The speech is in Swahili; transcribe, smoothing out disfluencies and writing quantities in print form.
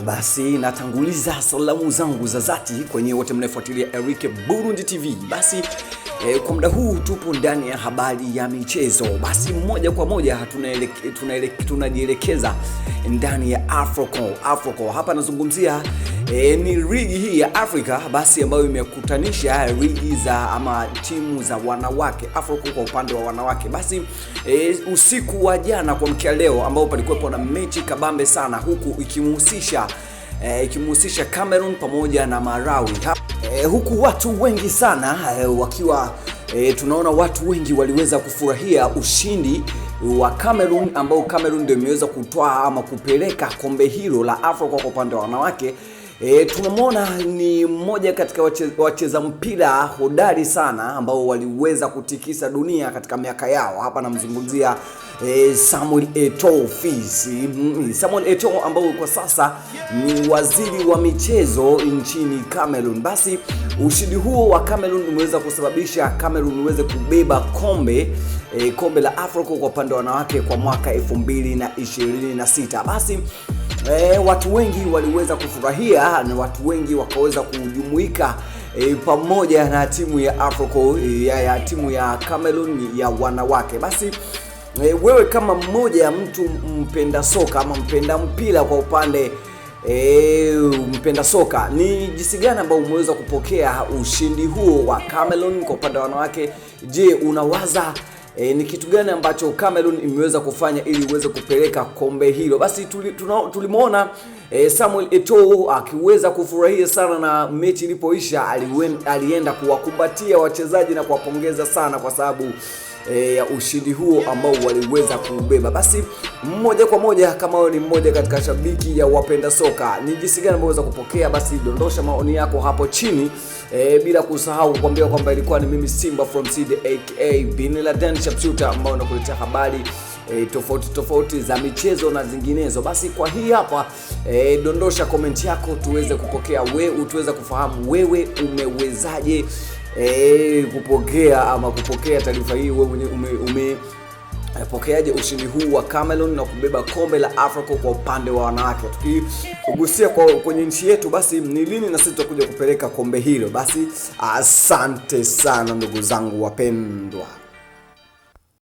Basi natanguliza salamu zangu za dhati kwenye wote mnafuatilia Eric Burundi TV. Basi kwa muda huu tupo ndani ya habari ya michezo. Basi moja kwa moja tunajielekeza ndani ya Afroco. Hapa nazungumzia ni ligi hii ya Afrika basi ambayo imekutanisha ligi za ama timu za wanawake Afroco kwa upande wa wanawake. Basi usiku wa jana kwa mkia leo ambao palikuwepo na mechi kabambe sana huku ikimhusisha Cameroon pamoja na Malawi. Huku watu wengi sana wakiwa tunaona watu wengi waliweza kufurahia ushindi wa Cameroon ambao Cameroon ndio imeweza kutoa ama kupeleka kombe hilo la Afrika kwa upande wa wanawake. Tunamwona ni mmoja katika wacheza mpira hodari sana ambao waliweza kutikisa dunia katika miaka yao. Hapa namzungumzia Samuel Eto'o Fils. Samuel Eto'o ambao kwa sasa ni waziri wa michezo nchini Cameroon. Basi ushindi huo wa Cameroon umeweza kusababisha Cameroon iweze kubeba kombe la Afrika kwa upande wa wanawake kwa mwaka 2026. Basi watu wengi waliweza kufurahia na watu wengi wakaweza kujumuika pamoja na timu ya Africa ya timu ya Cameroon ya wanawake. Basi wewe kama mmoja ya mtu mpenda soka ama mpenda mpira kwa upande mpenda soka, ni jinsi gani ambao umeweza kupokea ushindi huo wa Cameroon kwa upande wa wanawake? Je, unawaza ni kitu gani ambacho Cameroon imeweza kufanya ili uweze kupeleka kombe hilo? Basi tulimuona Samuel Eto'o akiweza kufurahia sana, na mechi ilipoisha alienda kuwakumbatia wachezaji na kuwapongeza sana kwa sababu ya ushindi huo ambao waliweza kubeba. Basi mmoja kwa moja, kama wewe ni mmoja katika shabiki ya wapenda soka, ni jinsi gani unaweza kupokea? Basi dondosha maoni yako hapo chini, bila kusahau kukwambia kwamba ilikuwa ni mimi Simba from CD aka Bin Laden Sharpshooter ambao nakuletea habari tofauti za michezo na zinginezo. Basi kwa hii hapa dondosha comment yako tuweze kupokea tuweze kufahamu wewe umewezaje kupokea taarifa hii. Wewe umepokeaje ushindi huu wa Cameroon na kubeba kombe la Afrika kwa upande wa wanawake? Tukigusia kwenye nchi yetu, basi ni lini na sisi tutakuja kupeleka kombe hilo? Basi asante sana ndugu zangu wapendwa.